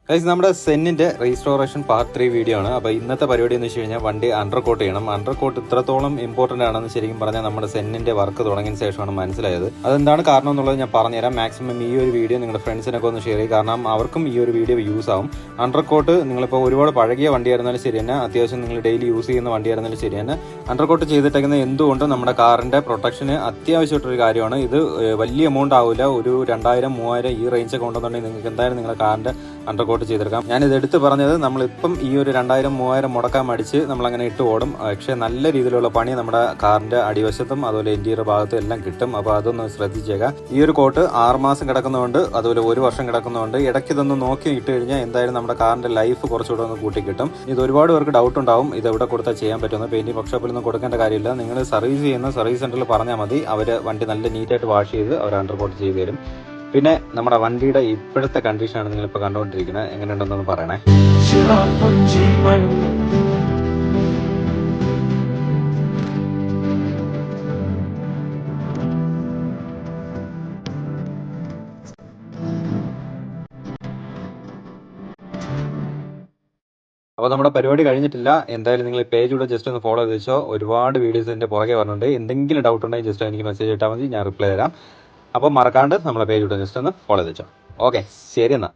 Guys, നമ്മുടെ സെന്നിന്റെ restoration part 3 video ആണ്. അപ്പോൾ ഇന്നത്തെ പരിപാടി എന്ന് വെച്ച് കഴിഞ്ഞാൽ വണ്ടി അണ്ടർ കോട്ട് ചെയ്യണം. അണ്ടർ കോട്ട് ഇത്രത്തോളം ഇമ്പോർട്ടന്റ് ആണെന്ന് ശരിക്കും പറഞ്ഞാൽ നമ്മുടെ സെന്നിന്റെ വർക്ക് തുടങ്ങിയതിന് ശേഷമാണ് മനസ്സിലായത്. അതെന്താണ് കാരണം എന്നുള്ളത് ഞാൻ പറഞ്ഞുതരാം. മാക്സിമം ഈ ഒരു വീഡിയോ നിങ്ങളുടെ ഫ്രണ്ട്സിനൊക്കെ ഒന്ന് ഷെയർ ചെയ്യും, കാരണം അവർക്കും ഈ ഒരു വീഡിയോ യൂസ് ആവും. അണ്ടർ കോട്ട് നിങ്ങളിപ്പോൾ ഒരുപാട് പഴകിയ വണ്ടിയായിരുന്നാലും ശരി തന്നെ, അത്യാവശ്യം നിങ്ങൾ ഡെയിലി യൂസ് ചെയ്യുന്ന വണ്ടിയായിരുന്നാലും ശരി തന്നെ, അണ്ടർ കോട്ട് ചെയ്തിട്ടേക്കുന്നത് എന്തുകൊണ്ടും നമ്മുടെ കാറിന്റെ പ്രൊട്ടക്ഷന് അത്യാവശ്യമായിട്ടൊരു കാര്യമാണ്. ഇത് വലിയ എമൗണ്ട് ആവില്ല, ഒരു 2000-3000 ഈ റേഞ്ചൊക്കെ ഉണ്ടെന്നുണ്ടെങ്കിൽ നിങ്ങൾക്ക് എന്തായാലും നിങ്ങളുടെ കാറിന്റെ അണ്ടർ കോട്ട് ചെയ്തെടുക്കാം. ഞാനിത് എടുത്ത് പറഞ്ഞത് നമ്മളിപ്പം ഈ ഒരു 2000-3000 മുടക്കാൻ മടിച്ച് നമ്മളങ്ങനെ ഇട്ട് ഓടും. പക്ഷേ നല്ല രീതിയിലുള്ള പണി നമ്മുടെ കാറിന്റെ അടിവശത്തും അതുപോലെ ഇന്റീരിയർ ഭാഗത്തും എല്ലാം കിട്ടും. അപ്പോൾ അതൊന്ന് ശ്രദ്ധിച്ചേക്കാം. ഈ ഒരു കോട്ട് 6 മാസം കിടക്കുന്നതുകൊണ്ട്, അതുപോലെ 1 വർഷം കിടക്കുന്നതുകൊണ്ട് ഇടയ്ക്ക് ഇതൊന്ന് നോക്കി ഇട്ട് കഴിഞ്ഞാൽ എന്തായാലും നമ്മുടെ കാറിന്റെ ലൈഫ് കുറച്ചുകൂടെ ഒന്ന് കൂട്ടി കിട്ടും. ഇത് ഒരുപാട് പേർക്ക് ഡൗട്ട് ഉണ്ടാവും, ഇത് എവിടെ കൊടുത്താൽ ചെയ്യാൻ പറ്റുമെന്ന്. പെയിന്റിംഗ് വർക്ക്ഷോപ്പിലൊന്നും കൊടുക്കേണ്ട കാര്യമില്ല. നിങ്ങൾ സർവീസ് ചെയ്യുന്ന സർവീസ് സെന്ററിൽ പറഞ്ഞാൽ മതി, അവർ വണ്ടി നല്ല നീറ്റായിട്ട് വാഷ് ചെയ്ത് അവർ അണ്ടർ കോട്ട് ചെയ്ത് തരും. പിന്നെ നമ്മുടെ വണ്ടിയുടെ ഇപ്പോഴത്തെ കണ്ടീഷനാണ് നിങ്ങളിപ്പോൾ കണ്ടുകൊണ്ടിരിക്കുന്നത്. എങ്ങനെയുണ്ടെന്നൊന്ന് പറയണേ. അപ്പോൾ നമ്മുടെ പരിപാടി കഴിഞ്ഞിട്ടില്ല. എന്തായാലും നിങ്ങൾ പേജ് കൂടെ ജസ്റ്റ് ഒന്ന് ഫോളോ ചെയ്ത് വെച്ചോ. ഒരുപാട് വീഡിയോസ് എൻ്റെ പുറകെ പറഞ്ഞിട്ടുണ്ട്. എന്തെങ്കിലും ഡൗട്ട് ഉണ്ടെങ്കിൽ ജസ്റ്റ് എനിക്ക് മെസ്സേജ് ഇട്ടാൽ മതി, ഞാൻ റിപ്ലൈ തരാം. അപ്പോൾ മറക്കാണ്ട് നമ്മളെ പേജ് കൂടെ ജസ്റ്റ് ഒന്ന് ഫോളോ ചെയ്ത് വെച്ചോ. ഓക്കെ, ശരി എന്നാൽ.